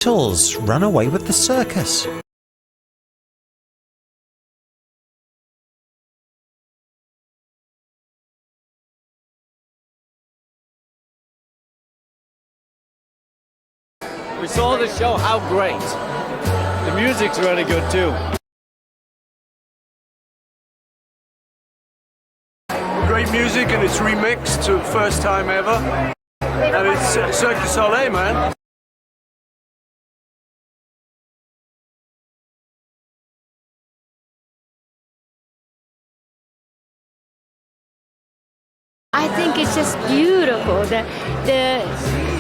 Beatles run away with the circus. We saw the show, how great. The music's really good too. Great music, and it's remixed to first time ever. And it's Cirque du Soleil, man. I think it's just beautiful. The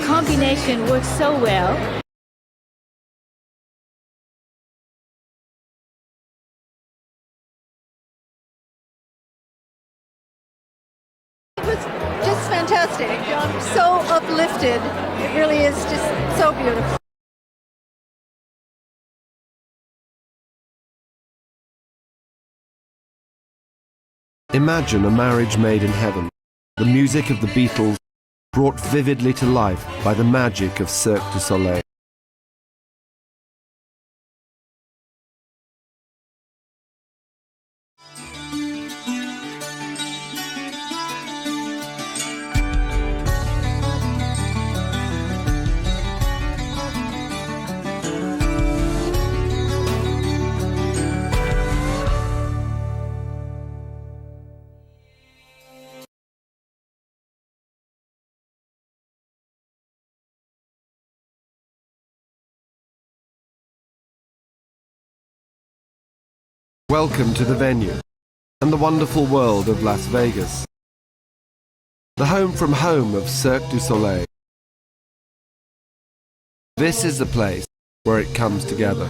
combination works so well. It was just fantastic. I'm so uplifted. It really is just so beautiful. Imagine a marriage made in heaven. The music of the Beatles brought vividly to life by the magic of Cirque du Soleil. Welcome to the venue and the wonderful world of Las Vegas, the home from home of Cirque du Soleil. This is the place where it comes together.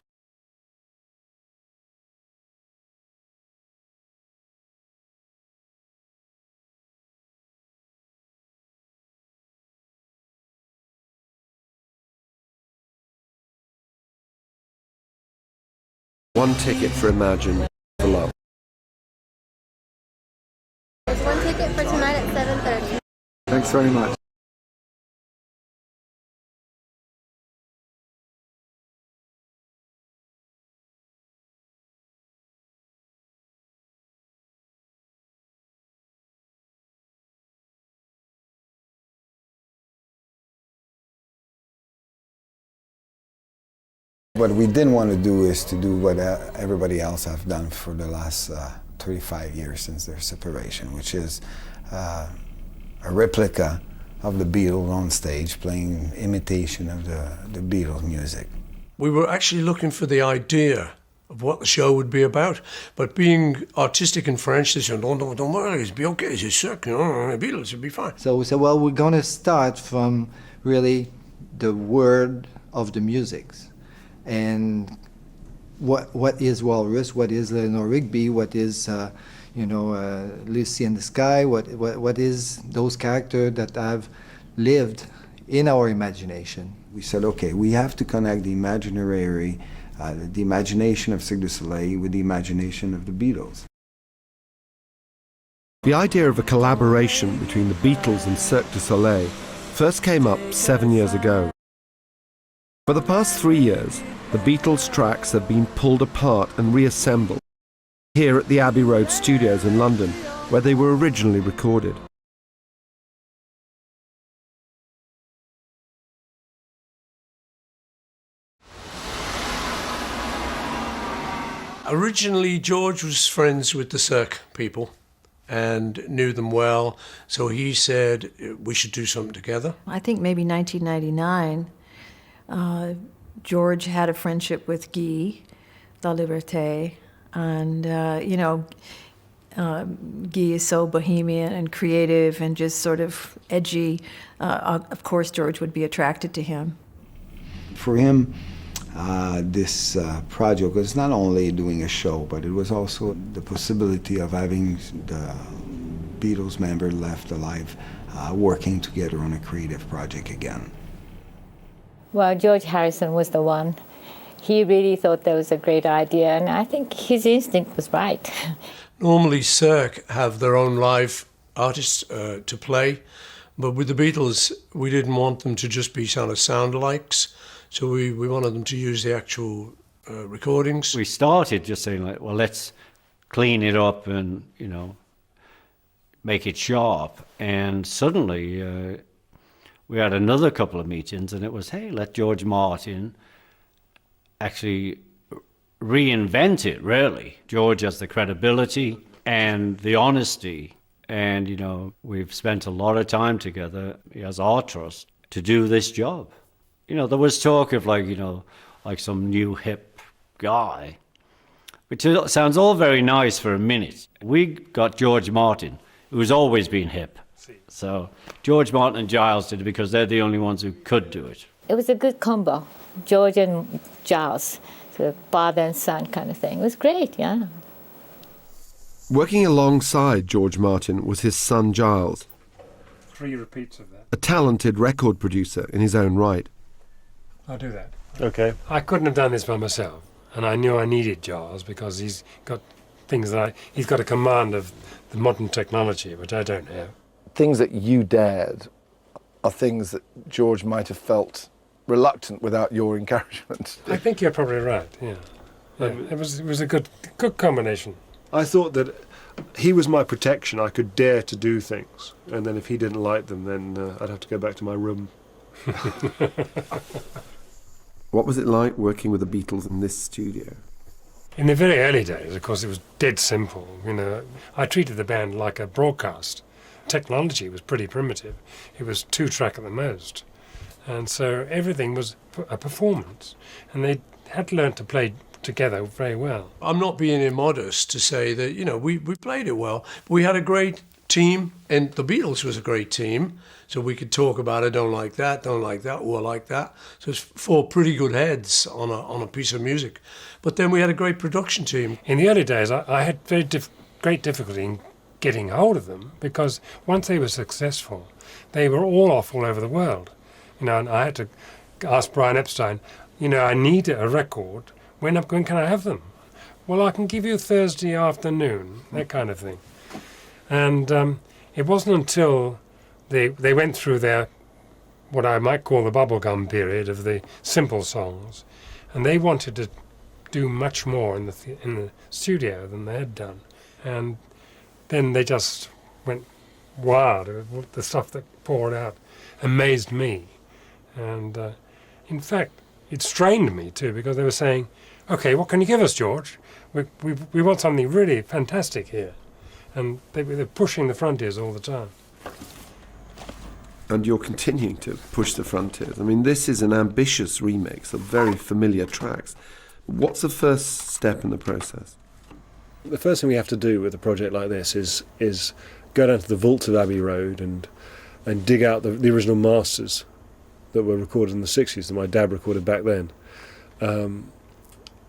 One ticket for Imagine for Love. There's one ticket for tonight at 7:30. Thanks very much. What we didn't want to do is to do what everybody else have done for the last 35 years since their separation, which is a replica of the Beatles on stage, playing imitation of the Beatles music. We were actually looking for the idea of what the show would be about, but being artistic in French, they said, no, don't worry, it'll be okay, it's Cirque, the Beatles, it'll be fine. So we said, well, we're going to start from really the word of the musics. And what is Walrus? What is Eleanor Rigby? What is Lucy in the Sky? What is those characters that have lived in our imagination? We said, okay, we have to connect the imaginary, the imagination of Cirque du Soleil with the imagination of the Beatles. The idea of a collaboration between the Beatles and Cirque du Soleil first came up 7 years ago. For the past 3 years, the Beatles tracks have been pulled apart and reassembled here at the Abbey Road Studios in London, where they were originally recorded. Originally, George was friends with the Cirque people and knew them well, so he said we should do something together. I think maybe 1999, George had a friendship with Guy, La Liberté, and Guy is so bohemian and creative and just sort of edgy. Of course, George would be attracted to him. For him, this project was not only doing a show, but it was also the possibility of having the Beatles member left alive working together on a creative project again. Well, George Harrison was the one. He really thought that was a great idea, and I think his instinct was right. Normally, Cirque have their own live artists to play, but with the Beatles, we didn't want them to just be sort of sound-alikes. So we wanted them to use the actual recordings. We started just saying, like, well, let's clean it up and, make it sharp. And suddenly we had another couple of meetings, and it was, hey, let George Martin actually reinvent it, really. George has the credibility and the honesty. And, we've spent a lot of time together. He has our trust to do this job. There was talk of like some new hip guy, which sounds all very nice for a minute. We got George Martin, who's always been hip. So George Martin and Giles did it because they're the only ones who could do it. It was a good combo, George and Giles, sort of father and son kind of thing. It was great, yeah. Working alongside George Martin was his son Giles, 3 repeats of that. a talented record producer in his own right. I'll do that. Okay. I couldn't have done this by myself, and I knew I needed Giles because he's got things he's got a command of the modern technology, which I don't have. Things that you dared are things that George might have felt reluctant without your encouragement. I think you're probably right, yeah. It was a good combination. I thought that he was my protection. I could dare to do things, and then if he didn't like them, then I'd have to go back to my room. What was it like working with the Beatles in this studio? In the very early days, of course, it was dead simple. I treated the band like a broadcast. Technology was pretty primitive. It was 2-track at the most. And so everything was a performance. And they had learned to play together very well. I'm not being immodest to say that, we played it well. We had a great team, and the Beatles was a great team. So we could talk about it, don't like that, or like that. So it's 4 pretty good heads on a piece of music. But then we had a great production team. In the early days, I had great difficulty in getting hold of them because once they were successful, they were all over the world. And I had to ask Brian Epstein, I need a record. When can I have them? Well, I can give you Thursday afternoon, that kind of thing. And it wasn't until they went through their, what I might call the bubblegum period of the simple songs, and they wanted to do much more in the studio than they had done. And then they just went wild. The stuff that poured out amazed me. And in fact, it strained me too, because they were saying, okay, what can you give us, George? We want something really fantastic here. And they're pushing the frontiers all the time. And you're continuing to push the frontiers. I mean, this is an ambitious remix of very familiar tracks. What's the first step in the process? The first thing we have to do with a project like this is go down to the vaults of Abbey Road and dig out the original masters that were recorded in the 60s that my dad recorded back then.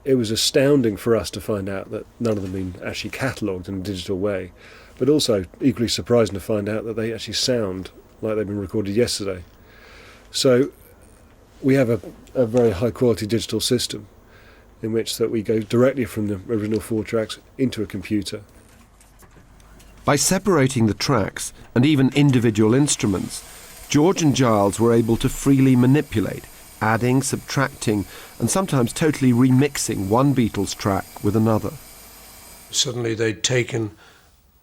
It was astounding for us to find out that none of them had been actually catalogued in a digital way, but also equally surprising to find out that they actually sound like they've been recorded yesterday. So we have a very high quality digital system in which that we go directly from the original 4 tracks into a computer. By separating the tracks and even individual instruments, George and Giles were able to freely manipulate, adding, subtracting, and sometimes totally remixing one Beatles track with another. Suddenly they'd taken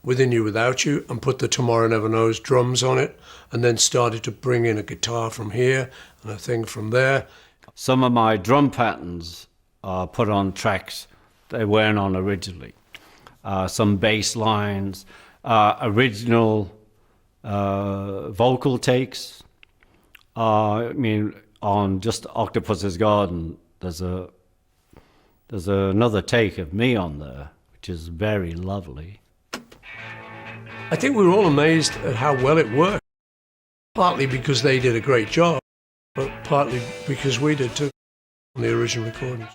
Within You Without You and put the Tomorrow Never Knows drums on it, and then started to bring in a guitar from here and a thing from there. Some of my drum patterns are put on tracks they weren't on originally. Some bass lines, original vocal takes. On just Octopus's Garden, there's another take of me on there, which is very lovely. I think we were all amazed at how well it worked, partly because they did a great job, but partly because we did too on the original recordings.